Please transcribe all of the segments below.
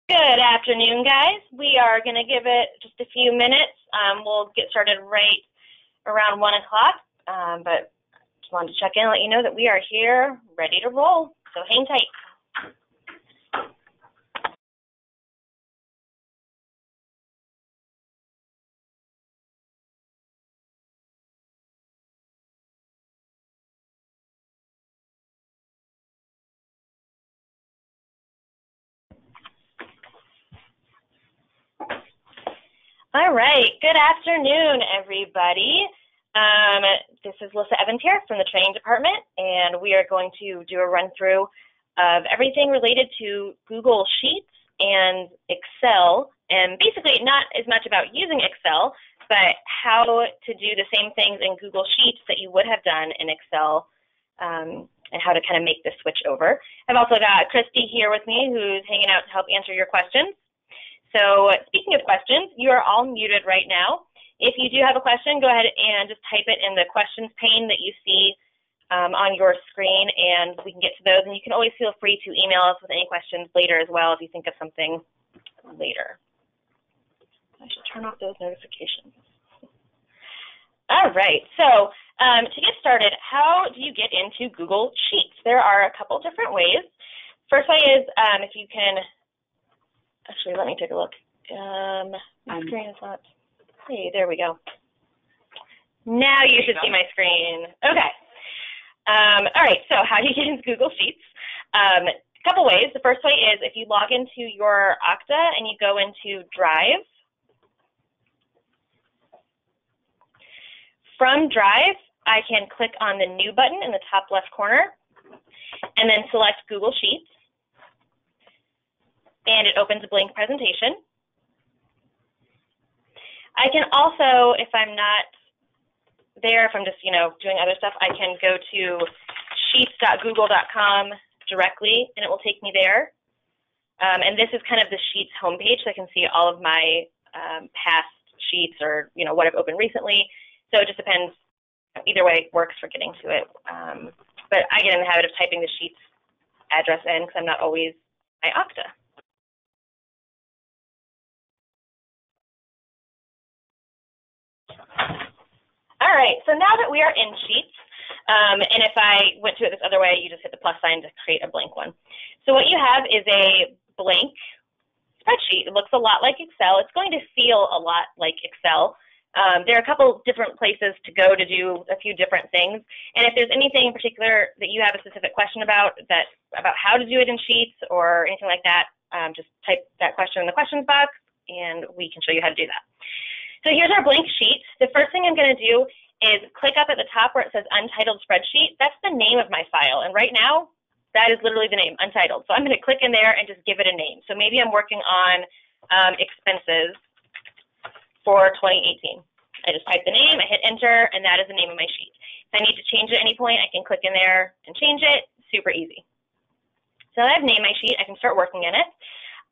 Good afternoon, guys. We are going to give it just a few minutes. We'll get started right around 1 o'clock, but just wanted to check in and let you know that we are here ready to roll, so hang tight. All right, good afternoon, everybody. This is Lissa Evans here from the training department, and we are going to do a run-through of everything related to Google Sheets and Excel, and basically not as much about using Excel, but how to do the same things in Google Sheets that you would have done in Excel, and how to kind of make the switch over. I've also got Christy here with me, who's hanging out to help answer your questions. So speaking of questions, you are all muted right now. If you do have a question, go ahead and just type it in the questions pane that you see on your screen, and we can get to those. And you can always feel free to email us with any questions later as well if you think of something later. I should turn off those notifications. All right, so to get started, how do you get into Google Sheets? There are a couple different ways. First way is if you can, actually, let me take a look. My screen is not, hey, there we go. Now you should see my screen. Okay. All right, so how do you get into Google Sheets? A couple ways. The first way is if you log into your Okta and you go into Drive. From Drive, I can click on the New button in the top left corner and then select Google Sheets. And it opens a blank presentation. I can also, if I'm not there, if I'm just, doing other stuff, I can go to sheets.google.com directly, and it will take me there. And this is kind of the Sheets homepage, so I can see all of my past sheets or, what I've opened recently. So it just depends. Either way works for getting to it. But I get in the habit of typing the Sheets address in because I'm not always at Okta. All right, so now that we are in Sheets, and if I went to it this other way, you just hit the plus sign to create a blank one. So what you have is a blank spreadsheet. It looks a lot like Excel. It's going to feel a lot like Excel. There are a couple different places to go to do a few different things, and if there's anything in particular that you have a specific question about how to do it in Sheets or anything like that, just type that question in the questions box, and we can show you how to do that. So here's our blank sheet. The first thing I'm going to do is click up at the top where it says Untitled Spreadsheet. That's the name of my file, and right now, that is literally the name, Untitled. So I'm going to click in there and just give it a name. So maybe I'm working on expenses for 2018. I just type the name, I hit enter, and that is the name of my sheet. If I need to change it at any point, I can click in there and change it. Super easy. So I've named my sheet. I can start working in it.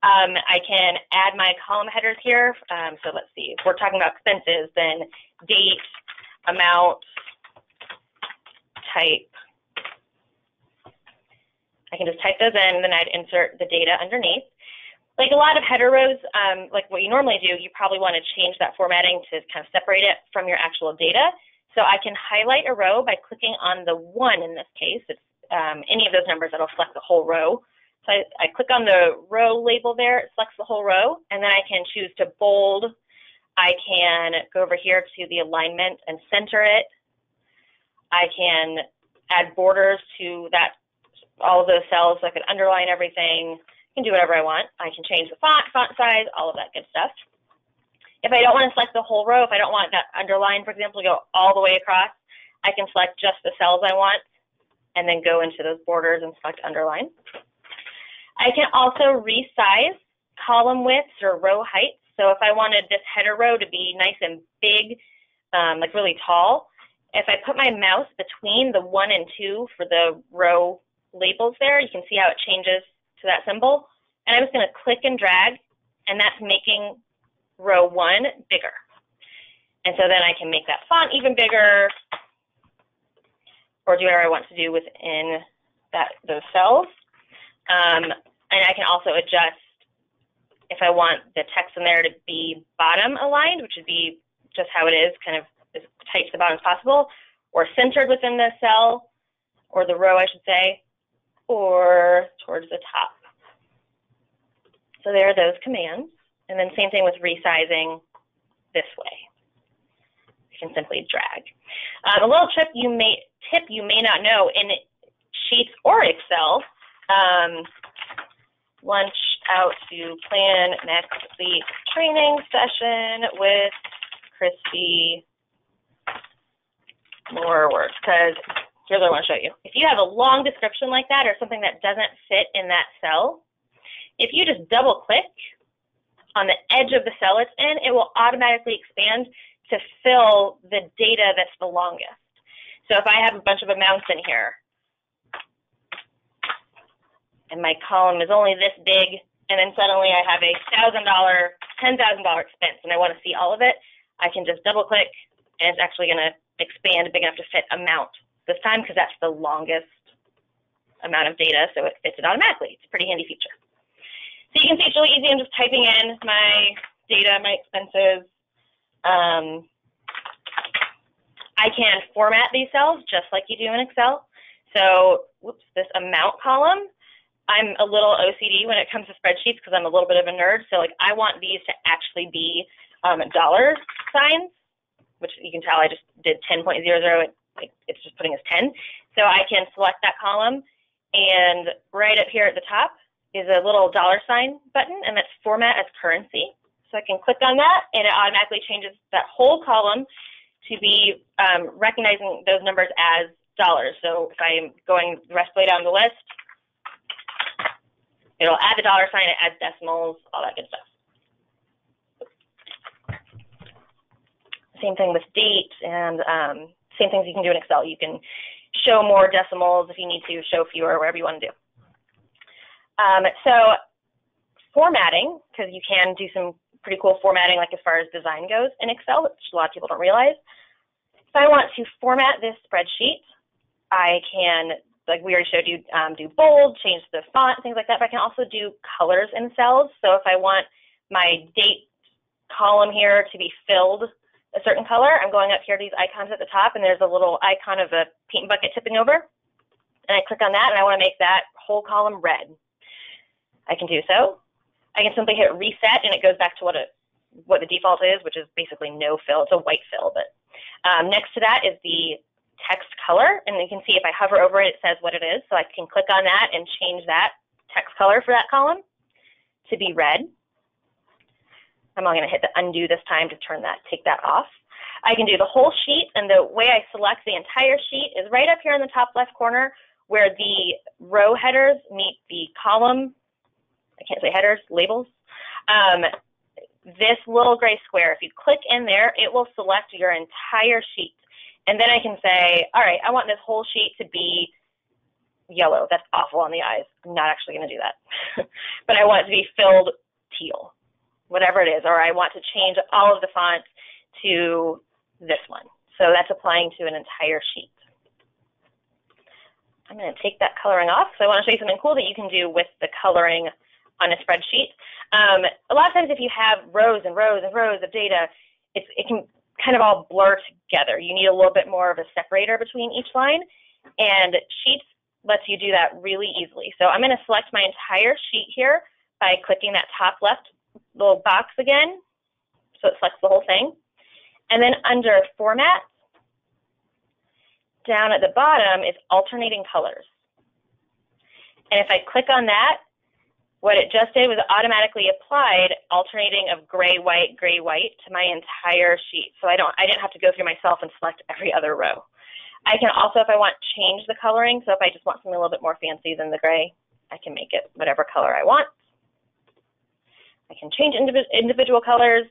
I can add my column headers here. So let's see, if we're talking about expenses, then date, amount, type. I can just type those in, and then I'd insert the data underneath. Like a lot of header rows, like what you normally do, you probably want to change that formatting to kind of separate it from your actual data. So I can highlight a row by clicking on the 1 in this case. It's any of those numbers that'll select the whole row. So I click on the row label there, it selects the whole row, and then I can choose to bold. I can go over here to the alignment and center it. I can add borders to all of those cells, so I can underline everything. I can do whatever I want. I can change the font size, all of that good stuff. If I don't want to select the whole row, if I don't want that underline, for example, to go all the way across, I can select just the cells I want and then go into those borders and select underline. I can also resize column widths or row heights. So if I wanted this header row to be nice and big, like really tall, if I put my mouse between the 1 and 2 for the row labels there, you can see how it changes to that symbol. And I'm just going to click and drag, and that's making row 1 bigger. And so then I can make that font even bigger or do whatever I want to do within those cells. And I can also adjust if I want the text in there to be bottom aligned, which would be just how it is, kind of as tight to the bottom as possible, or centered within the cell, or the row, I should say, or towards the top. So there are those commands. And then same thing with resizing this way. You can simply drag. A little tip you may not know in Sheets or Excel, lunch out to plan next week's training session with Christy, more words, because here's what I want to show you. If you have a long description like that or something that doesn't fit in that cell, if you just double click on the edge of the cell it's in, it will automatically expand to fill the data that's the longest. So if I have a bunch of amounts in here, and my column is only this big, and then suddenly I have a $1,000, $10,000 expense, and I want to see all of it, I can just double click, and it's actually going to expand big enough to fit amount this time, because that's the longest amount of data, so it fits it automatically. It's a pretty handy feature. So you can see it's really easy. I'm just typing in my data, my expenses. I can format these cells just like you do in Excel. So, whoops, this amount column, I'm a little OCD when it comes to spreadsheets because I'm a little bit of a nerd. So like I want these to actually be dollar signs, which you can tell I just did 10.00. It's just putting as 10. So I can select that column, and right up here at the top is a little dollar sign button, and that's format as currency. So I can click on that, and it automatically changes that whole column to be recognizing those numbers as dollars. So if I'm going the rest of the way down the list, it'll add the dollar sign, it adds decimals, all that good stuff. Same thing with dates, and same things you can do in Excel. You can show more decimals if you need to, show fewer, whatever you want to do. So formatting, because you can do some pretty cool formatting, like as far as design goes in Excel, which a lot of people don't realize. If I want to format this spreadsheet, I can, like we already showed you, do bold, change the font, things like that, but I can also do colors in cells. So if I want my date column here to be filled a certain color, I'm going up here to these icons at the top, and there's a little icon of a paint bucket tipping over, and I click on that, and I want to make that whole column red. I can do so. I can simply hit reset, and it goes back to what the default is, which is basically no fill. It's a white fill. But next to that is the text color, and you can see if I hover over it, it says what it is. So I can click on that and change that text color for that column to be red. I'm only going to hit the undo this time to take that off. I can do the whole sheet, and the way I select the entire sheet is right up here in the top left corner where the row headers meet the column, I can't say headers, labels. This little gray square, if you click in there, it will select your entire sheet. And then I can say, all right, I want this whole sheet to be yellow. That's awful on the eyes. I'm not actually going to do that. But I want it to be filled teal, whatever it is. Or I want to change all of the fonts to this one. So that's applying to an entire sheet. I'm going to take that coloring off. So I want to show you something cool that you can do with the coloring on a spreadsheet. A lot of times if you have rows and rows and rows of data, it can kind of all blur together. You need a little bit more of a separator between each line, and Sheets lets you do that really easily. So I'm going to select my entire sheet here by clicking that top left little box again, so it selects the whole thing. And then under Format, down at the bottom is alternating colors. And if I click on that, what it just did was automatically applied alternating of gray, white to my entire sheet. So I didn't have to go through myself and select every other row. I can also, if I want, change the coloring. So if I just want something a little bit more fancy than the gray, I can make it whatever color I want. I can change individual colors.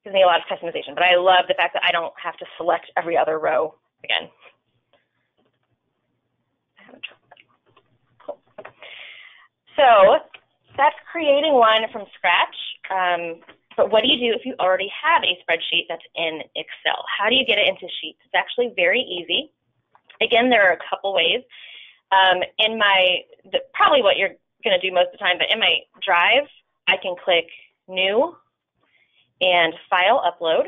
Gives me a lot of customization, but I love the fact that I don't have to select every other row again. Cool. So that's creating one from scratch. But what do you do if you already have a spreadsheet that's in Excel? How do you get it into Sheets? It's actually very easy. Again, there are a couple ways. Probably what you're going to do most of the time, but in my Drive, I can click New and File Upload.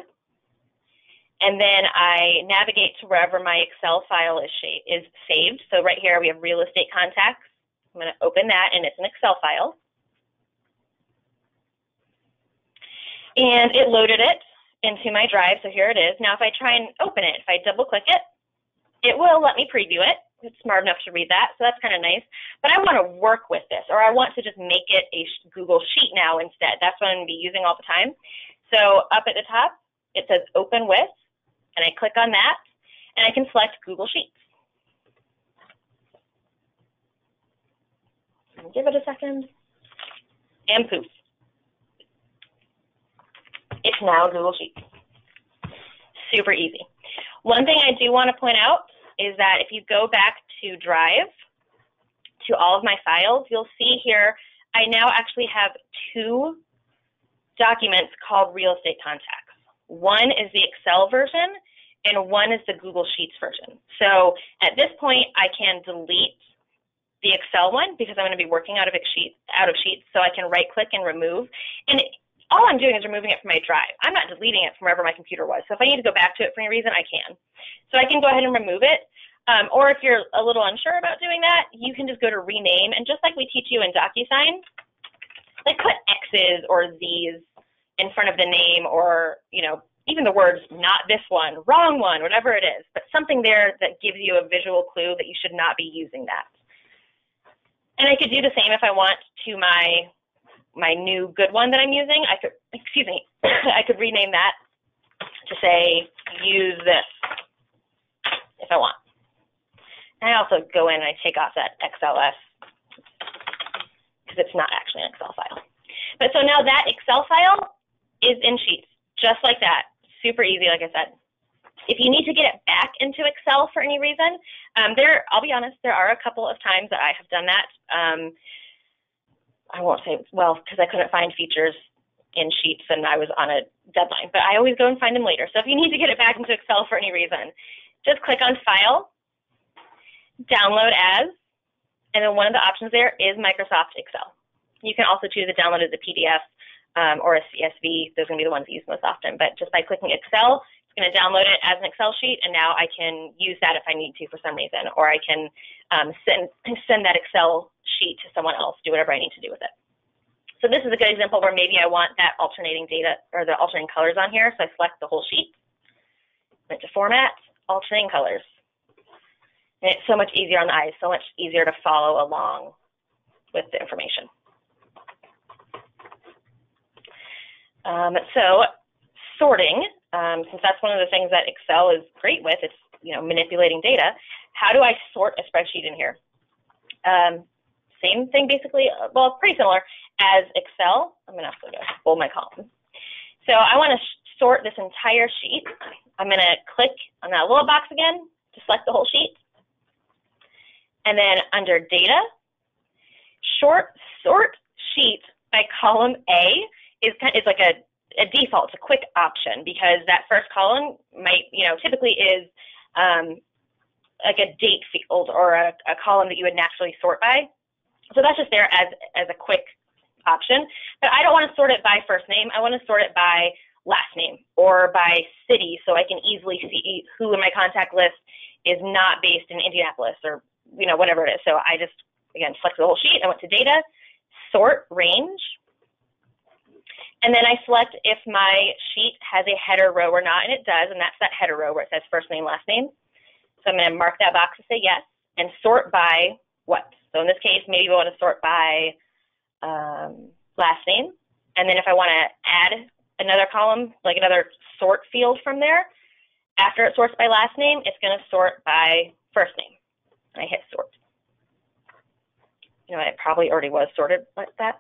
And then I navigate to wherever my Excel file is saved. So right here we have real estate contacts. I'm going to open that, and it's an Excel file. And it loaded it into my drive, so here it is. Now if I try and open it, if I double click it, it will let me preview it. It's smart enough to read that, so that's kind of nice. But I want to work with this, or I want to just make it a Google Sheet now instead. That's what I'm going to be using all the time. So up at the top, it says Open With, and I click on that, and I can select Google Sheets. Give it a second, and poof. It's now Google Sheets. Super easy. One thing I do want to point out is that if you go back to Drive, to all of my files, you'll see here I now actually have 2 documents called Real Estate Contacts. One is the Excel version, and one is the Google Sheets version. So at this point, I can delete the Excel one because I'm going to be working out of Sheets, so I can right-click and remove. And all I'm doing is removing it from my drive. I'm not deleting it from wherever my computer was. So if I need to go back to it for any reason, I can. So I can go ahead and remove it. Or if you're a little unsure about doing that, you can just go to Rename. And just like we teach you in DocuSign, like put X's or Z's in front of the name, or even the words "not this one," "wrong one," whatever it is. But something there that gives you a visual clue that you should not be using that. And I could do the same if I want to my new good one that I'm using. I could, I could rename that to say Use This if I want. And I also go in and I take off that XLS because it's not actually an Excel file. But so now that Excel file is in Sheets, just like that. Super easy, like I said. If you need to get it back into Excel for any reason, I'll be honest, there are a couple of times that I have done that. I won't say, well, because I couldn't find features in Sheets and I was on a deadline, but I always go and find them later. So if you need to get it back into Excel for any reason, just click on File, Download As, and then one of the options there is Microsoft Excel. You can also choose to download as a PDF or a CSV. Those are going to be the ones used most often. But just by clicking Excel, it's going to download it as an Excel sheet, and now I can use that if I need to for some reason, or I can send that Excel sheet to someone else, do whatever I need to do with it. So this is a good example where maybe I want that alternating data or the alternating colors on here, so I select the whole sheet, went to Format, Alternating Colors. And it's so much easier on the eyes, so much easier to follow along with the information. So sorting, since that's one of the things that Excel is great with, it's manipulating data. How do I sort a spreadsheet in here? Same thing basically, well, pretty similar as Excel. I'm going to have to bold my column. So I want to sort this entire sheet. I'm going to click on that little box again to select the whole sheet. And then under Data, Sort Sheet by column A is like a default. It's a quick option because that first column might, typically is like a date field or a column that you would naturally sort by. So that's just there as a quick option. But I don't want to sort it by first name. I want to sort it by last name or by city so I can easily see who in my contact list is not based in Indianapolis or whatever it is. So I just, again, select the whole sheet. I went to Data, Sort Range, and then I select if my sheet has a header row or not, and it does, and that's that header row where it says first name, last name. So I'm going to mark that box to say yes, and sort by what? So in this case, maybe we want to sort by last name. And then if I want to add another column, like another sort field from there, after it sorts by last name, it's going to sort by first name. And I hit sort. It probably already was sorted like that.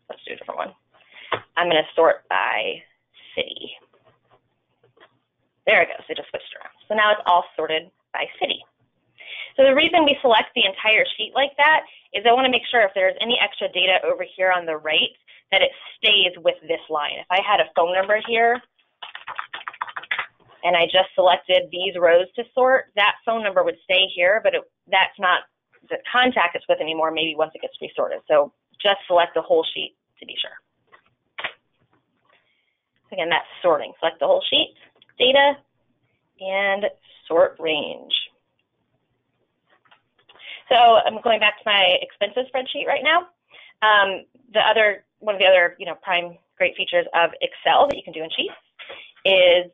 Let's do a different one. I'm going to sort by city. There it goes. It just switched around. So now it's all sorted by city. So the reason we select the entire sheet like that is I want to make sure if there's any extra data over here on the right that it stays with this line. If I had a phone number here and I just selected these rows to sort, that phone number would stay here, but that's not the contact it's with anymore, maybe once it gets resorted. So just select the whole sheet to be sure. Again, that's sorting. Select the whole sheet, data, and sort range. So I'm going back to my expenses spreadsheet right now. One of the other prime great features of Excel that you can do in Sheets is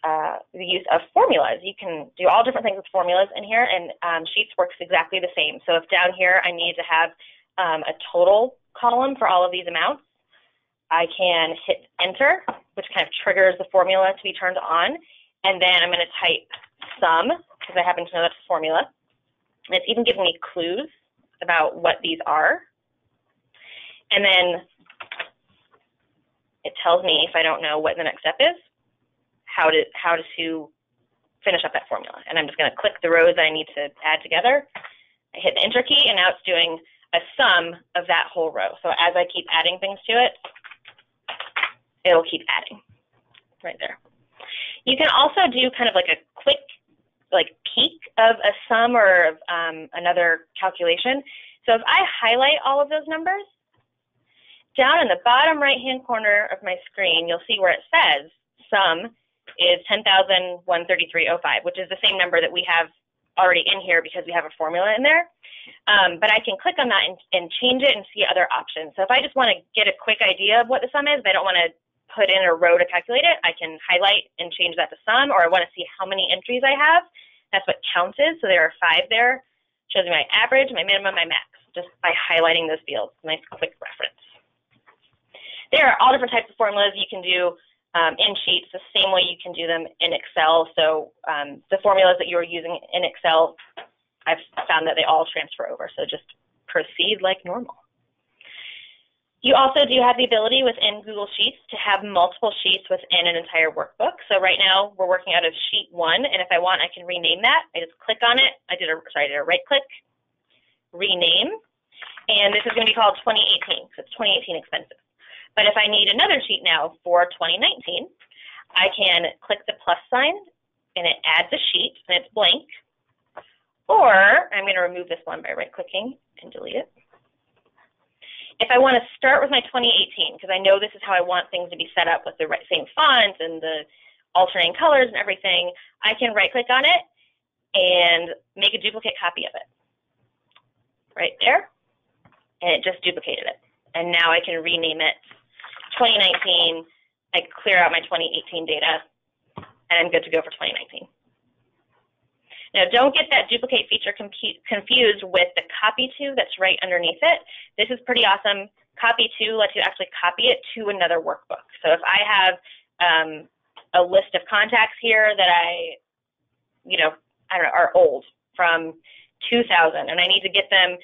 the use of formulas. You can do all different things with formulas in here, and Sheets works exactly the same. So if down here I need to have a total column for all of these amounts, I can hit enter, which kind of triggers the formula to be turned on, and then I'm going to type sum, because I happen to know that's a formula. And it's even giving me clues about what these are. And then it tells me, if I don't know what the next step is, how to finish up that formula. And I'm just going to click the rows that I need to add together. I hit the enter key, and now it's doing a sum of that whole row. So as I keep adding things to it, it'll keep adding right there. You can also do kind of like a quick peek of a sum or another calculation. So if I highlight all of those numbers, down in the bottom right-hand corner of my screen, you'll see where it says sum is 10,133.05, which is the same number that we have already in here because we have a formula in there. But I can click on that and change it and see other options. So if I just want to get a quick idea of what the sum is, but I don't want to put in a row to calculate it, I can highlight and change that to sum, or I want to see how many entries I have. That's what count is. So there are 5 there. Shows me my average, my minimum, my max, just by highlighting those fields. Nice quick reference. There are all different types of formulas you can do in Sheets, the same way you can do them in Excel. So the formulas that you are using in Excel, I've found that they all transfer over. So just proceed like normal. You also do have the ability within Google Sheets to have multiple sheets within an entire workbook. So right now we're working out of sheet 1, and if I want, I can rename that. I just click on it. I did a right click, rename, and this is going to be called 2018 because it's 2018 expenses. But if I need another sheet now for 2019, I can click the plus sign, and it adds a sheet, and it's blank. Or I'm going to remove this one by right-clicking and delete it. If I want to start with my 2018, because I know this is how I want things to be set up with the same font and the alternating colors and everything, I can right-click on it and make a duplicate copy of it. Right there. And it just duplicated it. And now I can rename it 2019. I clear out my 2018 data, and I'm good to go for 2019. Now, don't get that duplicate feature confused with the copy to that's right underneath it. This is pretty awesome. Copy to lets you actually copy it to another workbook. So if I have a list of contacts here that I don't know, are old from 2000, and I need to get them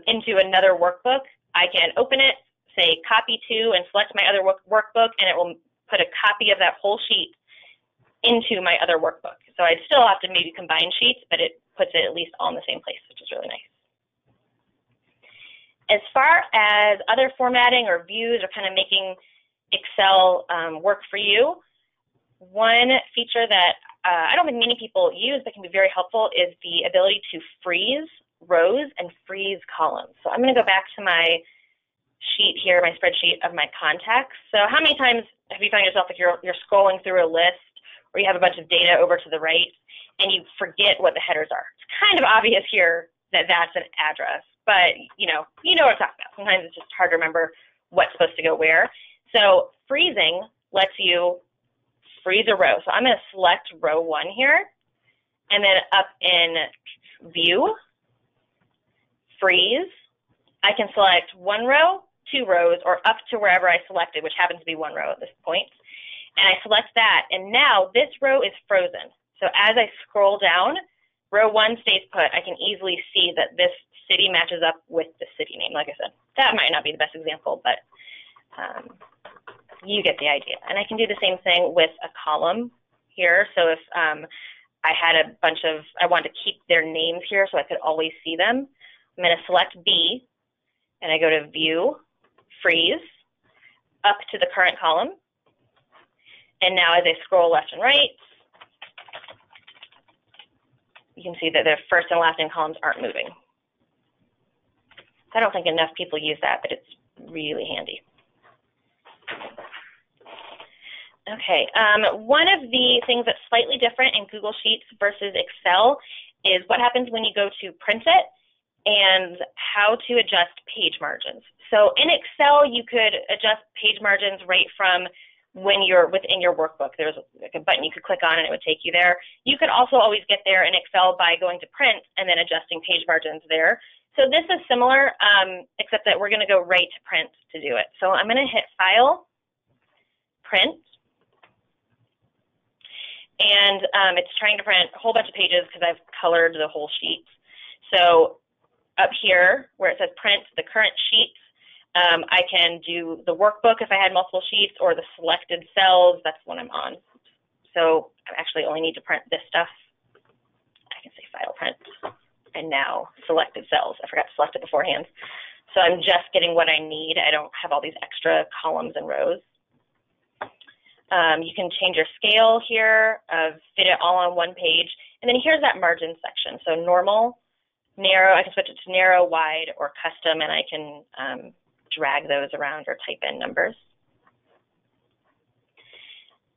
into another workbook, I can open it, say copy to, and select my other workbook, and it will put a copy of that whole sheet into my other workbook. So I'd still have to maybe combine sheets, but it puts it at least all in the same place, which is really nice. As far as other formatting or views or kind of making Excel work for you, one feature that I don't think many people use but can be very helpful is the ability to freeze rows and freeze columns. So I'm going to go back to my sheet here, my spreadsheet of my contacts. So how many times have you found yourself like you're scrolling through a list, or you have a bunch of data over to the right, and you forget what the headers are? It's kind of obvious here that that's an address, but you know what I'm talking about. Sometimes it's just hard to remember what's supposed to go where. So freezing lets you freeze a row. So I'm going to select row 1 here, and then up in View, Freeze, I can select 1 row, 2 rows, or up to wherever I selected, which happens to be 1 row at this point. And I select that, and now this row is frozen. So as I scroll down, row 1 stays put. I can easily see that this city matches up with the city name. Like I said, that might not be the best example, but you get the idea. And I can do the same thing with a column here. So if I had a bunch of, I wanted to keep their names here so I could always see them, I'm going to select B, and I go to View, Freeze, up to the current column. And now as I scroll left and right, you can see that the first and last name columns aren't moving. I don't think enough people use that, but it's really handy. Okay, one of the things that's slightly different in Google Sheets versus Excel is what happens when you go to print it and how to adjust page margins. So in Excel, you could adjust page margins right from when you're within your workbook. There's like a button you could click on and it would take you there. You could also always get there in Excel by going to print and then adjusting page margins there. So this is similar, except that we're going to go right to print to do it. So I'm going to hit File, Print, and it's trying to print a whole bunch of pages because I've colored the whole sheet. So up here where it says print the current sheets, I can do the workbook if I had multiple sheets, or the selected cells. That's what I'm on. So I actually only need to print this stuff. I can say File, Print, and now selected cells. I forgot to select it beforehand. So I'm just getting what I need. I don't have all these extra columns and rows. You can change your scale here, fit it all on one page. And then here's that margin section. So normal, narrow, I can switch it to narrow, wide, or custom, and I can drag those around or type in numbers.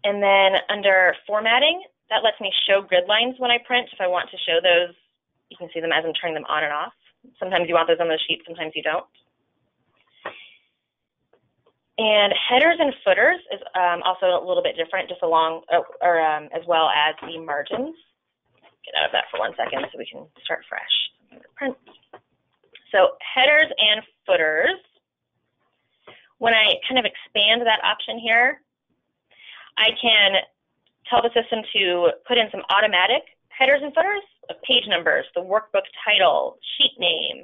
And then under formatting, that lets me show grid lines when I print. If I want to show those, you can see them as I'm turning them on and off. Sometimes you want those on the sheet, sometimes you don't. And headers and footers is also a little bit different, just along, as well as the margins. Get out of that for 1 second so we can start fresh. Print. So headers and footers, when I kind of expand that option here, I can tell the system to put in some automatic headers and footers, like page numbers, the workbook title, sheet name,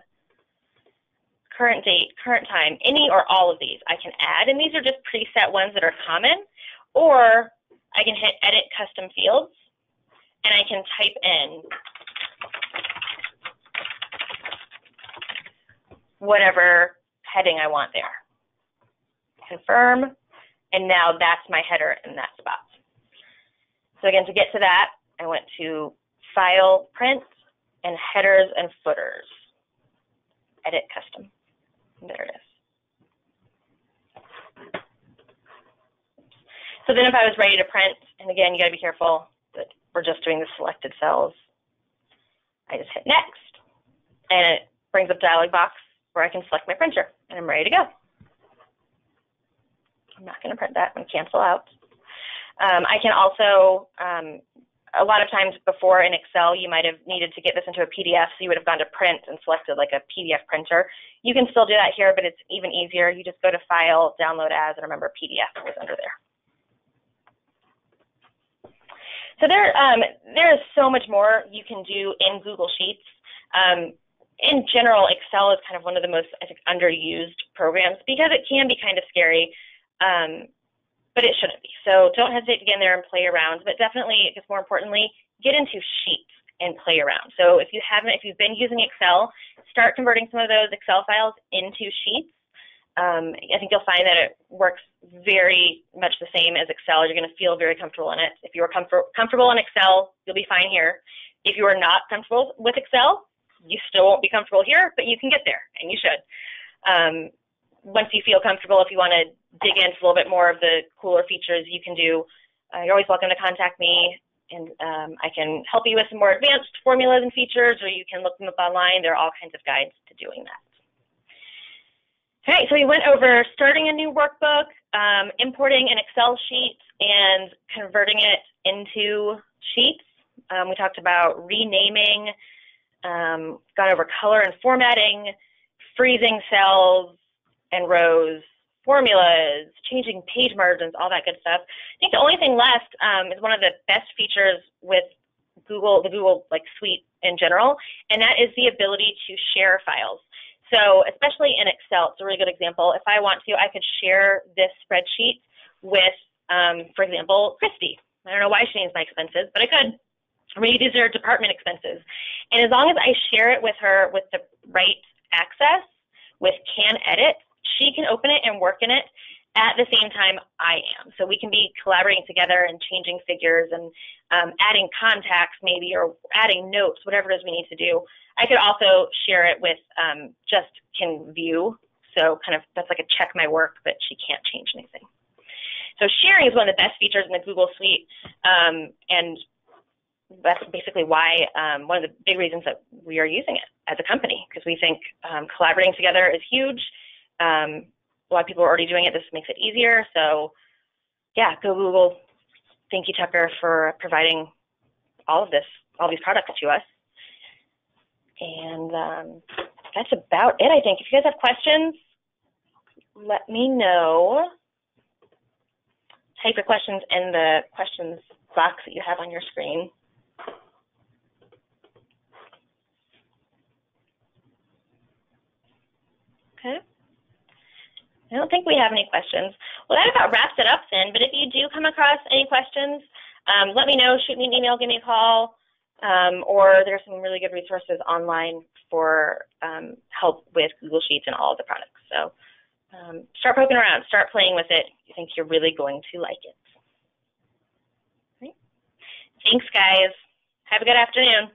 current date, current time, any or all of these I can add, and these are just preset ones that are common, or I can hit Edit Custom Fields, and I can type in whatever heading I want there. Confirm, and now that's my header in that spot. So again, to get to that, I went to File, Print, and Headers and Footers. Edit Custom. There it is. So then if I was ready to print, and again, you got to be careful that we're just doing the selected cells, I just hit Next, and it brings up a dialog box where I can select my printer, and I'm ready to go. I'm not going to print that. I'm going to cancel out. I can also, a lot of times before in Excel, you might have needed to get this into a PDF, so you would have gone to print and selected like a PDF printer. You can still do that here, but it's even easier. You just go to File, Download As, and remember PDF was under there. So there is so much more you can do in Google Sheets. In general, Excel is kind of one of the most, I think, underused programs because it can be kind of scary. But it shouldn't be. So don't hesitate to get in there and play around, but definitely, I guess more importantly, get into Sheets and play around. So if you've been using Excel, start converting some of those Excel files into Sheets. I think you'll find that it works very much the same as Excel. You're going to feel very comfortable in it. If you are comfortable in Excel, you'll be fine here. If you are not comfortable with Excel, you still won't be comfortable here, but you can get there, and you should. Once you feel comfortable, if you want to dig into a little bit more of the cooler features you can do, you're always welcome to contact me, and I can help you with some more advanced formulas and features, or you can look them up online. There are all kinds of guides to doing that. All right, so we went over starting a new workbook, importing an Excel sheet, and converting it into Sheets. We talked about renaming, gone over color and formatting, freezing cells and rows, formulas, changing page margins, all that good stuff. I think the only thing left is one of the best features with Google, the Google Suite in general, and that is the ability to share files. So especially in Excel, it's a really good example. If I want to, I could share this spreadsheet with, for example, Christy. I don't know why she needs my expenses, but I could. Maybe these are department expenses. And as long as I share it with her with the right access, with Can Edit, she can open it and work in it at the same time I am. So we can be collaborating together and changing figures and adding contacts maybe, or adding notes, whatever it is we need to do. I could also share it with just can view. So kind of that's like a check my work, but she can't change anything. So sharing is one of the best features in the Google Suite, and that's basically why, one of the big reasons that we are using it as a company, because we think collaborating together is huge. A lot of people are already doing it. This makes it easier. So yeah, go Google. Thank you, Tucker, for providing all these products to us. And that's about it, I think. If you guys have questions, let me know. Type your questions in the questions box that you have on your screen. Okay. I don't think we have any questions. Well, that about wraps it up then, but if you do come across any questions, let me know, shoot me an email, give me a call, or there's some really good resources online for help with Google Sheets and all of the products. So start poking around, start playing with it. I think you're really going to like it. Right. Thanks, guys. Have a good afternoon.